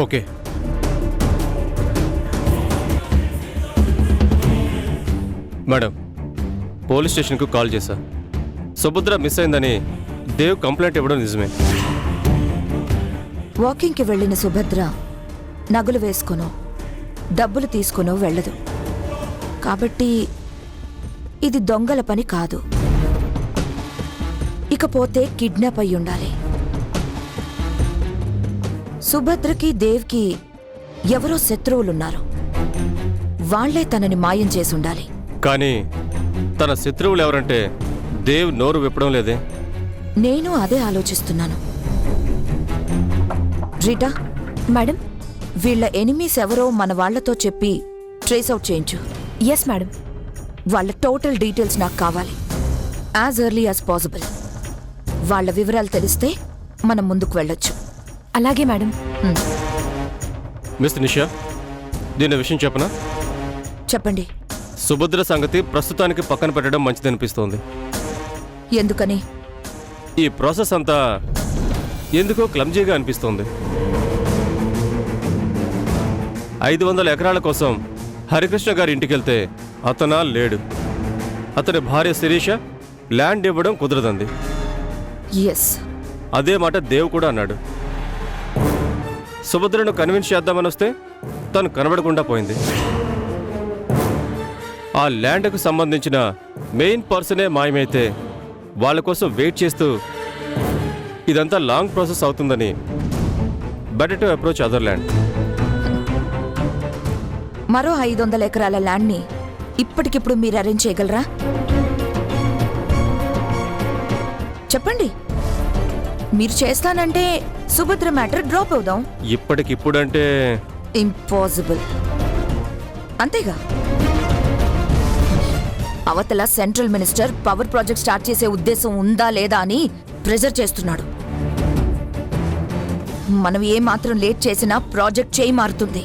Okay. Madam, police స్టేషన్కు call చేశా. Subhadra miss అయిందని దేవ్ కంప్లైంట్ ఇవ్వడం నిజమే. వాకింగ్కి వెళ్ళిన సుభద్ర నగలు వేసుకునో డబ్బులు తీసుకునో వెళ్ళదు. కాబట్టి ఇది దొంగల పని కాదు. ఇకపోతే కిడ్నాప్ అయి ఉండాలి. సుభద్రకి దేవ్కి ఎవరో శత్రువులున్నారు. వాళ్లే తనని మాయం చేసుండాలి. కానీ తన శత్రువులు ఎవరంటే దేవ్ నోరు విప్పడం లేదే. నేను అదే ఆలోచిస్తున్నాను. రీటా మేడం, వీళ్ళ ఎనిమీస్ ఎవరో మన వాళ్లతో చెప్పి ట్రేస్ అవుట్ చేయించు. Yes madam. వాళ్ళ టోటల్ డీటెయిల్స్ నాకు కావాలి, యాజ్ ఎర్లీ యాజ్ పాసిబుల్. వాళ్ళ వివరాలు తెలిస్తే మనం ముందుకు వెళ్ళొచ్చు. అలాగే మేడం. మిస్ నిషా, దీని విషయం చెప్పనా? చెప్పండి. సుభద్ర సంగతి ప్రస్తుతానికి పక్కన పెట్టడం మంచిదనిపిస్తోంది. ఎందుకని? ఈ ప్రాసెస్ అంతా ఎందుకో క్లమ్జీగా అనిపిస్తోంది. 500 ఎకరాల కోసం హరికృష్ణ గారి ఇంటికెళ్తే అతనా లేడు. అతని భార్య శిరీష ల్యాండ్ ఇవ్వడం కుదరదంది. ఎస్, అదే మాట దేవ్ కూడా అన్నాడు. సుభద్రను కన్విన్స్ చేద్దామని వస్తే తను కనబడకుండా పోయింది. ఆ ల్యాండ్కు సంబంధించిన మెయిన్ పర్సనే మాయమైతే వాళ్ళ కోసం వెయిట్ చేస్తూ ఇదంతా లాంగ్ ప్రాసెస్ అవుతుందని better to approach other land. మరో 500 ఎకరాల ల్యాండ్ని ఇప్పటికిప్పుడు మీరు అరేంజ్ చేయగలరా? చెప్పండి. మీరు చేస్తానంటే సుభద్ర మ్యాటర్ డ్రాప్ అవుదాం. ఇప్పటికిప్పుడంటే ఇంపాసిబుల్. అంతేగా. అవతల central minister power project start చేసే ఉద్దేశం ఉందా లేదా అని ప్రెజర్ చేస్తున్నాడు. మనం ఏ మాత్రం లేట్ చేసినా ప్రాజెక్ట్ చేయి మారుతుంది.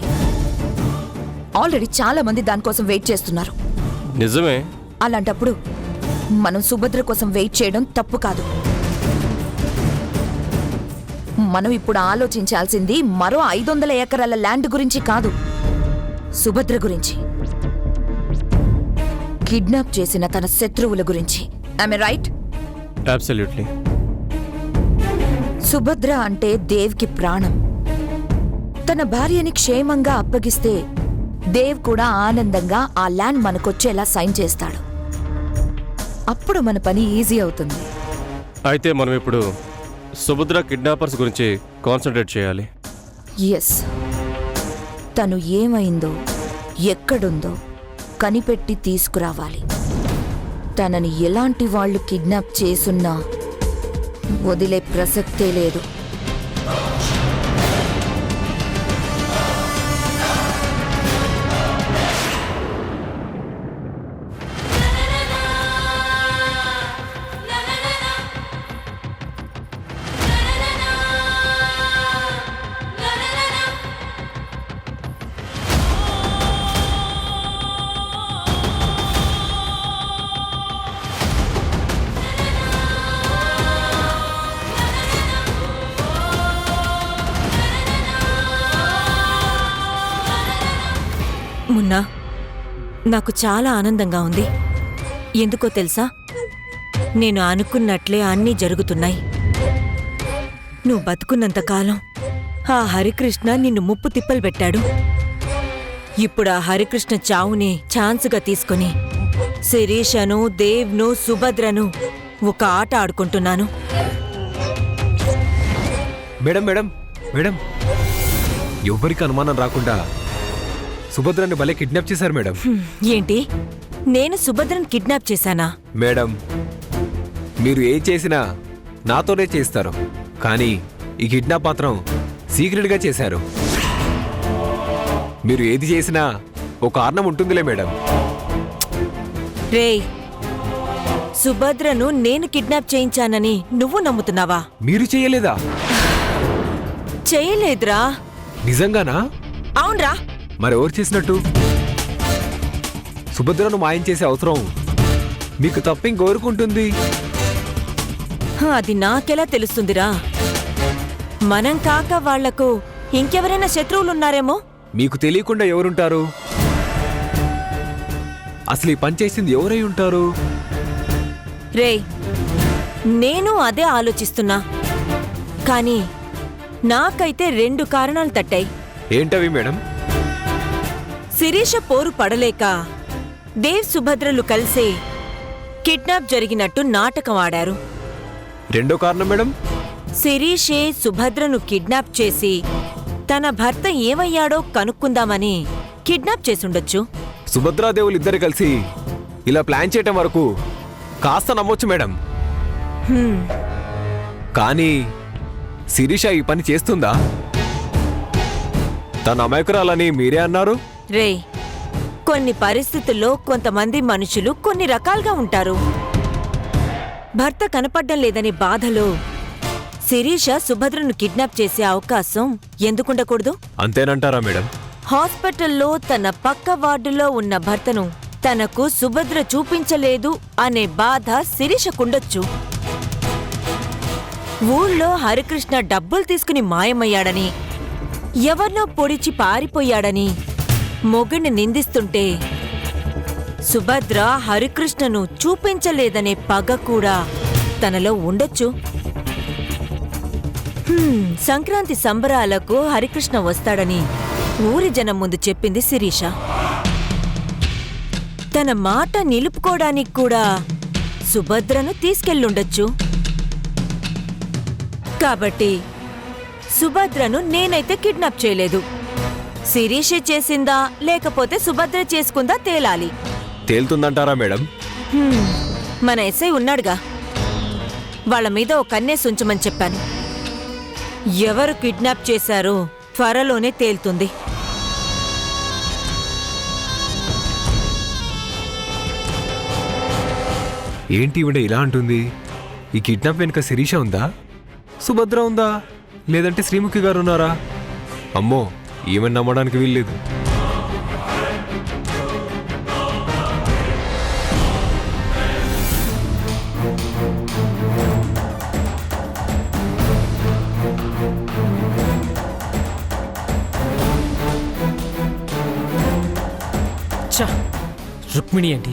ఆల్రెడీ చాలా మంది దానికోసం వెయిట్ చేస్తున్నారు. నిజమే. అలాంటప్పుడు మనం సుభద్ర కోసం వెయిట్ చేయడం తప్పు కాదు. మనం ఇప్పుడు ఆలోచించాల్సింది మరో 500 ఎకరాల ల్యాండ్ గురించి కాదు, సుభద్ర గురించి. కిడ్నాప్ చేసిన తన శత్రువుల గురించి. I am right? Absolutely. Subhadra అంటే దేవ్కి ప్రాణం. తన భార్యని క్షేమంగా అప్పగిస్తే దేవ్ కూడా ఆనందంగా ఆ ల్యాండ్ మనకొచ్చేలా సైన్ చేస్తాడు. అప్పుడు మన పని ఈజీ అవుతుంది. అయితే మనం ఇప్పుడు సుభద్ర కిడ్నాపర్స్ గురించి కాన్సన్ట్రేట్ చేయాలి. ఎస్. తను ఏమైందో, ఎక్కడుందో కనిపెట్టి తీసుకురావాలి. తనని ఎలాంటి వాళ్ళు కిడ్నాప్ చేసున్నా వదిలే ప్రసక్తే లేదు. మున్నా, నాకు చాలా ఆనందంగా ఉంది. ఎందుకో తెలుసా? నేను అనుకున్నట్లే అన్నీ జరుగుతున్నాయి. నువ్వు బతుకున్నంతకాలం ఆ హరికృష్ణ నిన్ను ముప్పు తిప్పలు పెట్టాడు. ఇప్పుడు ఆ హరికృష్ణ చావుని ఛాన్స్గా తీసుకుని శిరీషను, దేవ్ను, సుభద్రను ఒక ఆట ఆడుకుంటున్నాను. మేడం మేడం మేడం, ఎవ్వరికి అనుమానం రాకుండా సుభద్రని భలే కిడ్నాప్ చేశారు మేడం. ఏంటి? నేను సుభద్రను కిడ్నాప్ చేశానా? మేడం, మీరు ఏం చేసినా నాతోనే చేస్తారు, కానీ ఈ కిడ్నాప్ మాత్రం సీక్రెట్గా చేశారు. మీరు ఏది చేసినా ఒక కారణం ఉంటుందిలే మేడం. రేయ్, సుభద్రను నేను కిడ్నాప్ చేయించానని నువ్వు నమ్ముతున్నావా? మీరు చేయలేదా? చేయలేదురా. నిజంగానా? అవునరా. మరెవరు చేసినట్టు? సుభద్రను మాయం చేసే అవసరం మీకు తప్ప ఇంకోరుకుంటుంది. అది నాకెలా తెలుస్తుందిరా? మనం కాక వాళ్లకు ఇంకెవరైనా శత్రువులున్నారేమో. మీకు తెలియకుండా ఎవరుంటారు? అసలు ఈ పని చేసింది ఎవరై ఉంటారు? రేయ్, నేను అదే ఆలోచిస్తున్నా. కానీ నాకైతే 2 కారణాలు తట్టాయి. ఏంటవి మేడం? శిరీష పోరు పడలేక దేవ్ సుభద్రలు కలిసి కిడ్నాప్ జరిగినట్టు నాటకం ఆడారు. రెండో కారణం మేడం? శిరీషే సుభద్రను కిడ్నాప్ చేసి తన భర్త ఏమయ్యాడో కనుక్కుందామని కిడ్నాప్ చేసుండొచ్చు. సుభద్రాదేవులు ఇద్దరు కలిసి ఇలా ప్లాన్ చేయటం వరకు కాస్త నమ్మొచ్చు మేడం. కానీ శిరీష ఈ పని చేస్తుందా? తన అమాయకురాలని మీరే అన్నారు. రేయ్, కొన్ని పరిస్థితుల్లో కొంతమంది మనుషులు కొన్ని రకాలుగా ఉంటారు. భర్త కనపడ్డం లేదని బాధలో శిరీష సుభద్రను కిడ్నాప్ చేసే అవకాశం ఎందుకుండకూడదు? అంతేనంటారా మేడం? హాస్పిటల్లో తన పక్క వార్డులో ఉన్న భర్తను తనకు సుభద్ర చూపించలేదు అనే బాధ శిరీషకుండొచ్చు. ఊళ్ళో హరికృష్ణ డబ్బులు తీసుకుని మాయమయ్యాడని, ఎవరినో పొడిచి పారిపోయాడని మొగుణ్ణి నిందిస్తుంటే సుభద్ర హరికృష్ణను చూపించలేదనే పగ కూడా తనలో ఉండొచ్చు. సంక్రాంతి సంబరాలకు హరికృష్ణ వస్తాడని ఊరి జనం ముందు చెప్పింది శిరీష. తన మాట నిలుపుకోవడానికి కూడా సుభద్రను తీసుకెళ్ళుండొచ్చు. కాబట్టి సుభద్రను నేనైతే కిడ్నాప్ చేయలేదు. శిరీషే చేసిందా లేకపోతే సుభద్ర చేసుకుందా తేలాలి. తేలుతుందంటారా మేడం? మన ఎస్ఐ ఉన్నాడుగా, వాళ్ళ మీద ఒక కన్నేసి ఉంచమని చెప్పాను. ఎవరు కిడ్నాప్ చేశారో త్వరలోనే తేలుతుంది. ఏంటి ఈవిడ ఇలా అంటుంది? ఈ కిడ్నాప్ వెనుక శిరీష ఉందా, సుభద్ర ఉందా, లేదంటే శ్రీముఖి గారు ఉన్నారా? అమ్మో, ఈమెను నమ్మడానికి వీల్లేదు. రుక్మిణి ఏంటి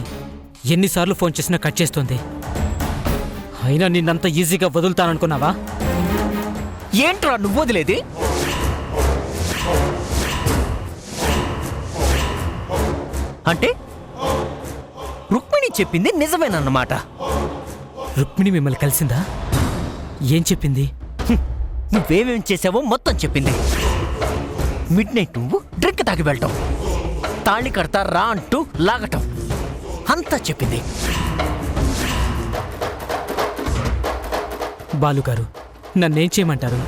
ఎన్నిసార్లు ఫోన్ చేసినా కట్ చేస్తుంది. అయినా నిన్నంత ఈజీగా వదులుతాననుకున్నావా? ఏంట్రా నువ్వు వదిలేది? అంటే రుక్మిణి చెప్పింది నిజమేనన్నమాట. రుక్మిణి మిమ్మల్ని కలిసిందా? ఏం చెప్పింది? నువ్వేమేం చేసావో మొత్తం చెప్పింది. మిడ్ నైట్ నువ్వు డ్రింక్ తాగి వెళ్ళటం, తాళి కడతా రా అంటూ లాగటం అంతా చెప్పింది. బాలుగారు, నన్నేం చేయమంటారు?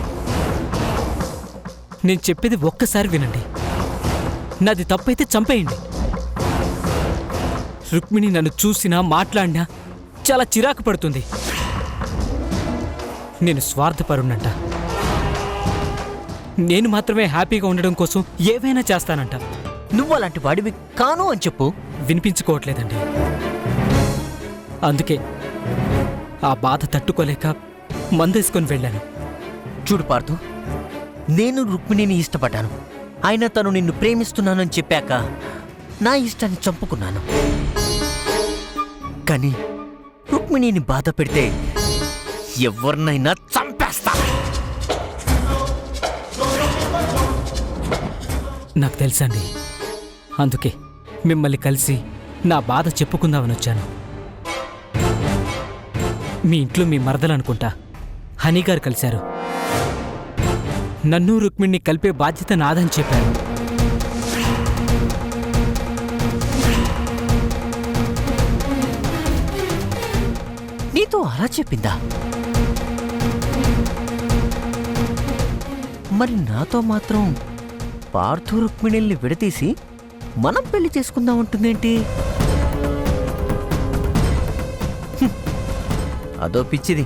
నేను చెప్పేది ఒక్కసారి వినండి. నాది తప్పైతే చంపేయండి. రుక్మిణి నన్ను చూసినా మాట్లాడినా చాలా చిరాకు పడుతుంది. నేను స్వార్థపరుణ్ణంట. నేను మాత్రమే హ్యాపీగా ఉండడం కోసం ఏవైనా చేస్తానంట. నువ్వు అలాంటి వాడివి కాను అని చెప్పు. వినిపించుకోవట్లేదండి. అందుకే ఆ బాధ తట్టుకోలేక మందేసుకొని వెళ్ళాను. చూడు పార్థు, నేను రుక్మిణిని ఇష్టపడ్డాను. అయినా తను నిన్ను ప్రేమిస్తున్నానని చెప్పాక నా ఇష్టాన్ని చంపుకున్నాను. కానీ రుక్మిణిని బాధ పెడితే ఎవరినైనా చంపేస్తా. నాకు తెలుసండి. అందుకే మిమ్మల్ని కలిసి నా బాధ చెప్పుకుందామని వచ్చాను. మీ ఇంట్లో మీ మరదలనుకుంటా హనీగారు కలిశారు. నన్ను రుక్మిణ్ణి కలిపే బాధ్యత నాదని చెప్పారు. నీతో అలా చెప్పిందా? మరి నాతో మాత్రం పార్థు రుక్మిణిల్ని విడదీసి మనం పెళ్లి చేసుకుందాం అంటుందేంటి? అదో పిచ్చిది.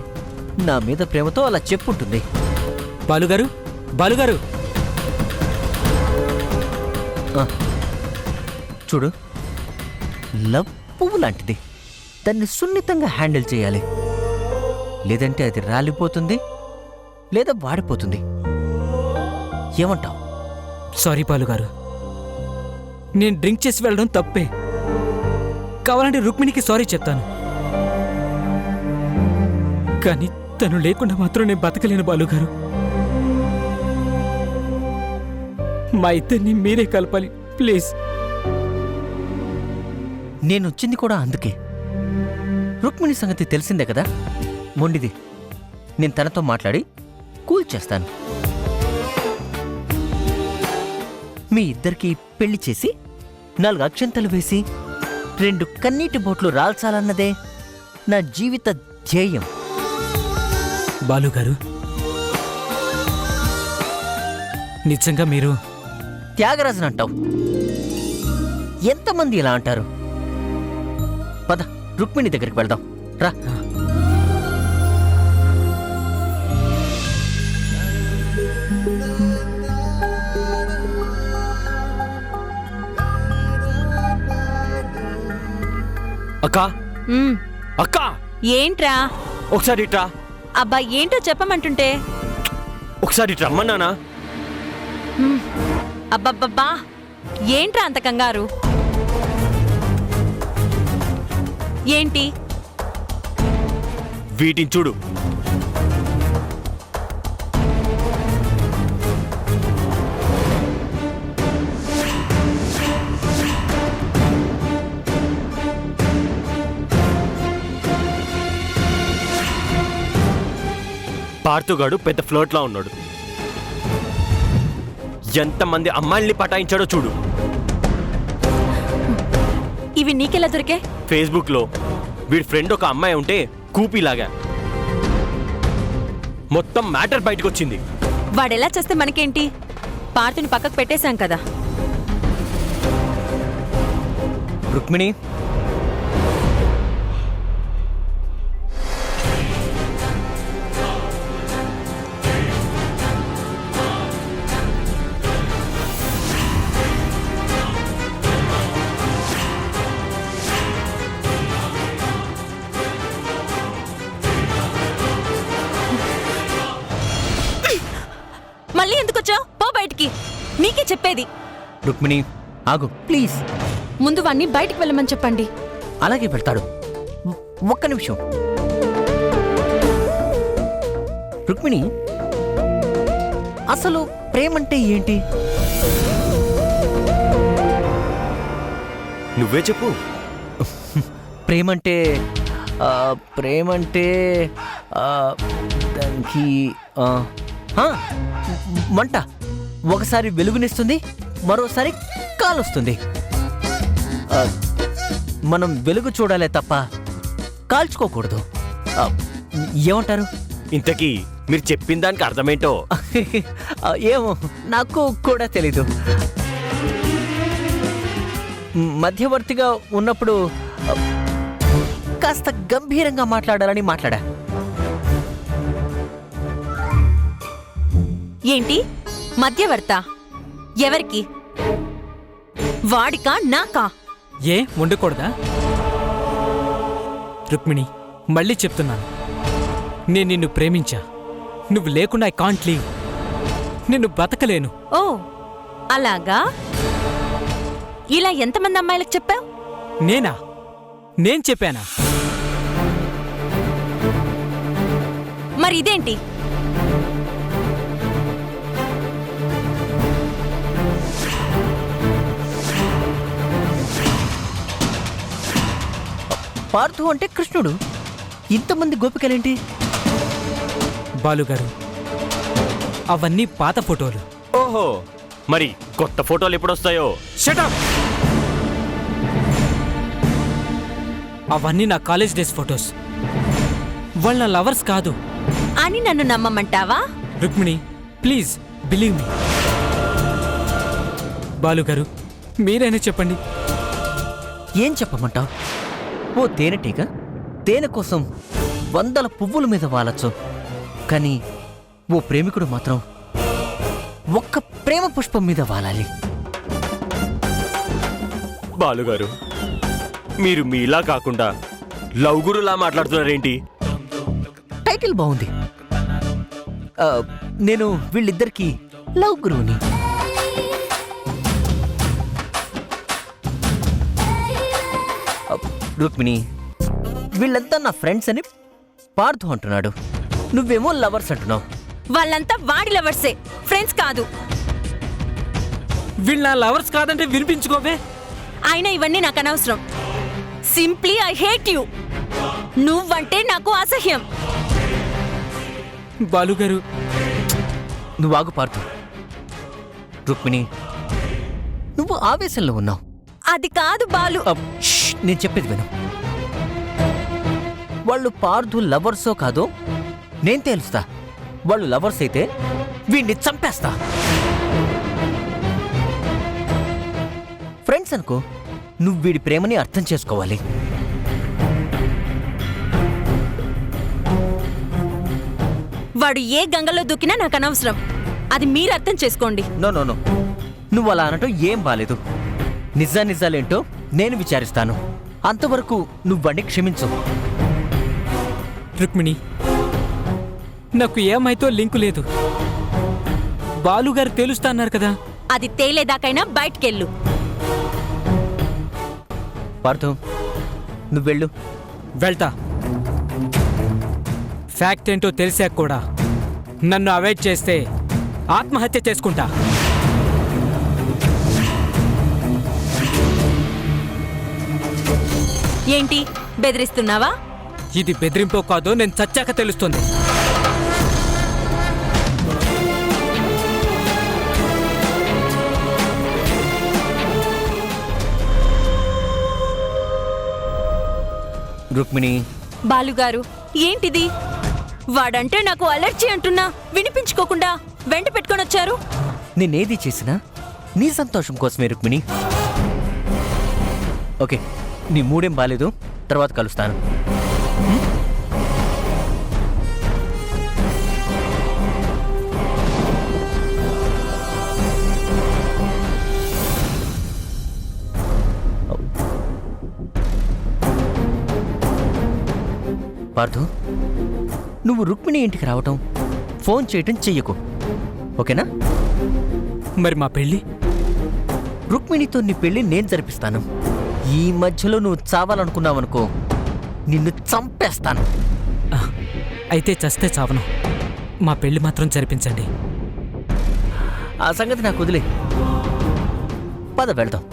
నా మీద ప్రేమతో అలా చెప్పుంటుంది. బాలుగారు, బాలుగారు, చూడు, లవ్ పువ్వు లాంటిది. దాన్ని సున్నితంగా హ్యాండిల్ చేయాలి. లేదంటే అది రాలిపోతుంది లేదా వాడిపోతుంది. ఏమంటావు? సారీ బాలుగారు, నేను డ్రింక్ చేసి వెళ్ళడం తప్పే. కావాలంటే రుక్మిణికి సారీ చెప్తాను, కానీ తను లేకుండా మాత్రం నేను బతకలేను బాలుగారు. మా ఇద్దరిని మీరే కలపాలి ప్లీజ్. నేనొచ్చింది కూడా అందుకే. రుక్మిణి సంగతి తెలిసిందే కదా, మొండిది. నేను తనతో మాట్లాడి కూల్ చేస్తాను. మీ ఇద్దరికి పెళ్లి చేసి 4 అక్షంతలు వేసి 2 కన్నీటి బొట్లు రాల్చాలన్నదే నా జీవిత ధ్యేయం. బాలుగారు, నిజంగా మీరు త్యాగరాజన్ అంటావు. ఎంతమంది ఇలా అంటారు? పద, రుక్మిణి దగ్గరికి వెళ్దాం రా. అక్కా, మ్మ్. అక్కా, ఏంట్రా? ఒకసారి ఇట్రా. అబ్బా ఏంటో చెప్పమంటుంటే. ఒకసారి ఇట్రా రమ్మన్నానా? అబ్బబ్బబ్బా ఏంట్రా అంత కంగారు? ఏంటి? వీటిని చూడు. పార్థుగాడు పెద్ద ఫ్లోట్లా ఉన్నాడు. ఎంతమంది అమ్మాయిల్ని పటాయించాడో చూడు. ఇవి నీకెలా దొరికే? ఫేస్బుక్ లో వీడి ఫ్రెండ్ ఒక అమ్మాయి ఉంటే కూపీలాగా మొత్తం మ్యాటర్ బయటకు వచ్చింది. వాడెలా చేస్తే మనకేంటి? పార్థుని పక్కకు పెట్టేశాం కదా. రుక్మిణి, మళ్ళీ ఎందుకు వచ్చావు? పో బయటికి. నీకే చెప్పేది. రుక్మిణి ఆగు ప్లీజ్. ముందు వాణ్ణి బయటికి వెళ్ళమని చెప్పండి. అలాగే వెళ్తాడు. ఒక్క నిమిషం. రుక్మిణి, అసలు ప్రేమంటే ఏంటి? నువ్వే చెప్పు. ప్రేమంటే ప్రేమంటే దానికి మంట. ఒకసారి వెలుగునిస్తుంది, మరోసారి కాలుస్తుంది. మనం వెలుగు చూడాలే తప్ప కాల్చుకోకూడదు. ఏమంటారు? ఇంతకీ మీరు చెప్పిన దానికి అర్థమేంటో? ఏమో నాకు కూడా తెలీదు. మధ్యవర్తిగా ఉన్నప్పుడు కాస్త గంభీరంగా మాట్లాడాలని మాట్లాడా. ఏంటి మధ్యవర్త? ఎవరికి? వాడికా నాకా? ఏ ఉండకూడదా? రుక్మిణి, మళ్ళీ చెప్తున్నాను, నేను నిన్ను ప్రేమించా. నువ్వు లేకుండా ఐ కాంట్ లీవ్. నిన్ను బతకలేను. ఓ అలాగా? ఇలా ఎంతమంది అమ్మాయిలకు చెప్పావు? నేనా? నేను చెప్పానా? మరి ఇదేంటి? పార్థు అంటే కృష్ణుడు. ఇంతమంది గోపికలేంటి? బాలుగారు, అవన్నీ పాత ఫోటోలు. ఓహో, మరి కొత్త ఫోటోలు ఎప్పుడొస్తాయో? షటప్! అవన్నీ నా కాలేజ్ డేస్ ఫోటోస్. వాళ్ళ లవర్స్ కాదు అని నన్ను నమ్మమంటావా? Rukmini, please believe me. బాలుగారు, మీరైనా చెప్పండి. ఏం చెప్పమంటావు? ఓ తేనెటీగ తేనె కోసం 100 పువ్వుల మీద వాలచ్చు, కానీ ఓ ప్రేమికుడు మాత్రం ఒక్క ప్రేమ పుష్పం మీద వాలాలి. బాలుగారు, మీరు మీలా కాకుండా లవ్ గురులా మాట్లాడుతున్నారేంటి? టైటిల్ బాగుంది. నేను వీళ్ళిద్దరికీ లవ్ గురువుని. రుక్మిణి, వీళ్ళంతా నా ఫ్రెండ్స్ అని పార్థు అంటున్నాడు, నువ్వేమో లవర్స్ అంటున్నావు. వాళ్ళంతా వాడి లవర్సే, ఫ్రెండ్స్ కాదు. వీళ్ళ నా లవర్స్ కాదంటే వినిపించుకోవే. అయినా ఇవన్నీ నాకు అనవసరం. Simply I hate you. నువ్వంటే నాకు అసహ్యం. బాలుగారు, నువ్వు ఆగు పార్థు. రుక్మిణి, నువ్వు ఆవేశంలో ఉన్నావు. అది కాదు బాలు. నేను చెప్పేది విను. వాళ్ళు పార్థు లవర్సో కాదో నేను తేలుస్తా. వాళ్ళు లవర్స్ అయితే వీడిని చంపేస్తా. ఫ్రెండ్స్ అనుకో, నువ్వు వీడి ప్రేమని అర్థం చేసుకోవాలి. వాడు ఏ గంగలో దూకినా నాకు అనవసరం. అది మీరు అర్థం చేసుకోండి. నో నో నో, నువ్వు అలా అనటం ఏం బాలేదు. నిజాలేంటో నేను విచారిస్తాను. అంతవరకు నువ్వన్నీ క్షమించు. రుక్మిణి, నాకు ఏమైతో లింకు లేదు. బాలుగారు తెలుస్తా అన్నారు కదా. అది తేలేదాకైనా బయటికెళ్ళు. పార్థు, నువ్వెళ్ళు. వెళ్తా. ఫ్యాక్ట్ ఏంటో తెలిసాక కూడా నన్ను అవాయిడ్ చేస్తే ఆత్మహత్య చేసుకుంటా. ఏంటి బెదిరిస్తున్నావా? ఇది బెదిరింపో కాదో నేను చచ్చాక తెలుస్తుంది. రుక్మిణి, బాలుగారు, ఏంటిది? వాడంటే నాకు అలర్జీ అంటున్నా వినిపించుకోకుండా వెంట పెట్టుకొని వచ్చారు. నేనేది చేసినా నీ సంతోషం కోసమే రుక్మిణి. ఓకే, నీ మూడేం బాలేదు, తర్వాత కలుస్తాను. పార్థు, నువ్వు రుక్మిణి ఇంటికి రావటం, ఫోన్ చేయటం చెయ్యకు, ఓకేనా? మరి మా పెళ్ళి? రుక్మిణితో నీ పెళ్లి నేను జరిపిస్తాను. ఈ మధ్యలో నువ్వు చావాలనుకున్నావనుకో, నిన్ను చంపేస్తాను. అయితే చస్తే చావను. మా పెళ్లి మాత్రం జరిపించండి. ఆ సంగతి నాకు వదిలే. పద వెళ్దాం.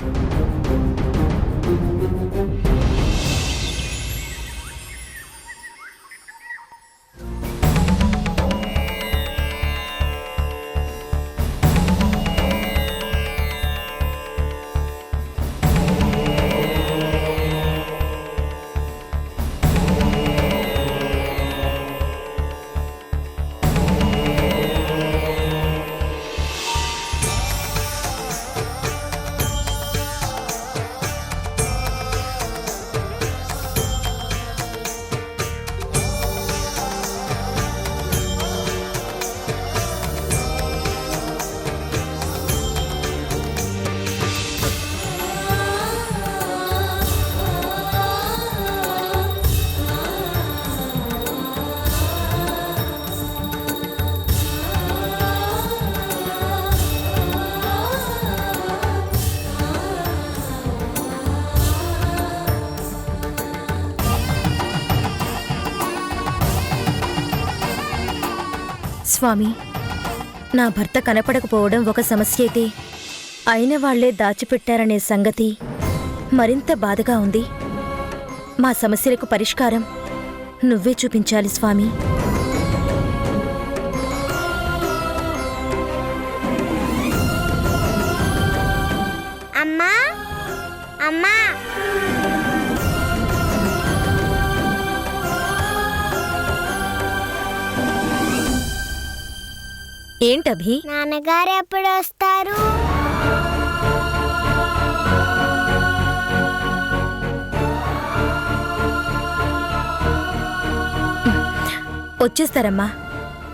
స్వామి, నా భర్త కనపడకపోవడం ఒక సమస్య అయితే, అయిన వాళ్లే దాచిపెట్టారనే సంగతి మరింత బాధగా ఉంది. మా సమస్యలకు పరిష్కారం నువ్వే చూపించాలి స్వామి. అమ్మా అమ్మా, ఏంటభి? నాన్నగారు ఎప్పుడు వస్తారు? వచ్చేస్తారమ్మా,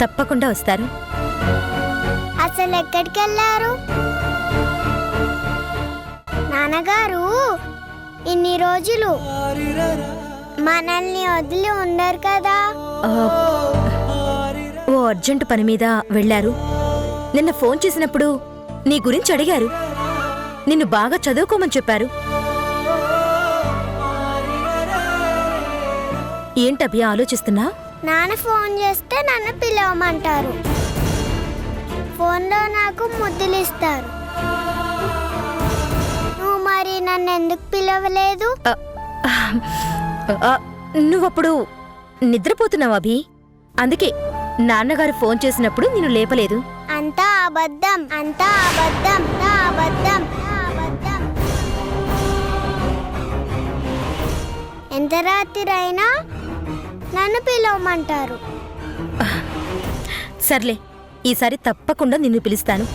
తప్పకుండా వస్తారు. అసలు ఎక్కడికి వెళ్ళారు నాన్నగారు? ఇన్ని రోజులు మనల్ని వదిలి ఉండరు కదా. ఓ అర్జెంటు పని మీద వెళ్ళారు. నిన్న ఫోన్ చేసినప్పుడు నీ గురించి అడిగారు. నిన్ను బాగా చదువుకోమని చెప్పారు. ఏంటభి ఆలోచిస్తున్నా? నాన్న ఫోన్ చేస్తే నన్ను పిలవమంటారు. ఫోన్లో నాకు ముద్దులు ఇస్తారు. నువ్వు మరి నన్ను ఎందుకు పిలవలేదు? నువ్వప్పుడు నిద్రపోతున్నావు అభి. అందుకే నాన్నగారు ఫోన్ చేసినప్పుడు నిన్ను లేపలేదు. అంతా అబద్ధం, అంతా అబద్ధం, అంతా అబద్ధం, అంతా అబద్ధం. ఎంత రాత్రి అయినా నన్ను పిలవమంటారు. సర్లే, ఈసారి తప్పకుండా నిన్ను పిలుస్తాను.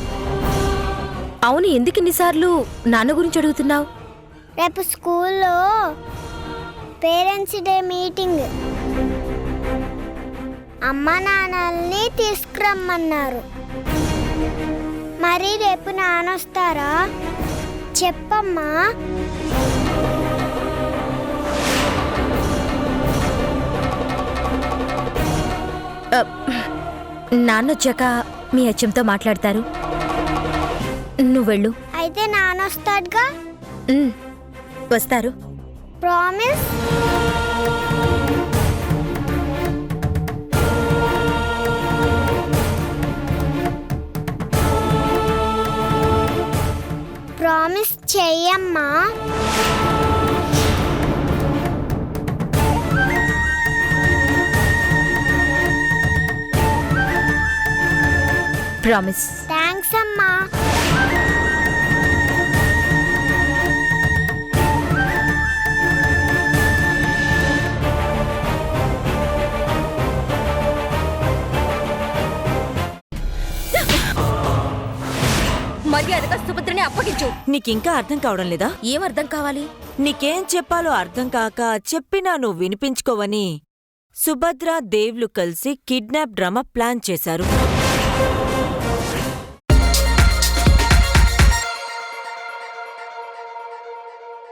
అవును, ఎందుకు ఇన్నిసార్లు నాన్న గురించి అడుగుతున్నావు? రేపు స్కూల్లో పేరెంట్స్ డే మీటింగ్. అమ్మ నాన్నల్ని తీసుకురమ్మన్నారు. మరి రేపు నాన్నొస్తారా? చెప్పమ్మా. నాన్నొచ్చాక మీ అచ్చంతో మాట్లాడతారు. నువ్వెళ్ళు. అయితే నాన్నొస్తాడుగా? వస్తారు. ప్రామిస్? ప్రామిస్ చెయ్యమ్మా. ప్రామిస్. థ్యాంక్స్ అమ్మా. మర్యాదగా సుభద్రని అప్పగించు. నీకింకా అర్థం కావడం లేదా? ఏం అర్థం కావాలి? నీకేం చెప్పాలో అర్థం కాక చెప్పినా నువ్వు వినిపించుకోవని సుభద్ర, దేవ్లు కలిసి కిడ్నాప్ డ్రామా ప్లాన్ చేశారు.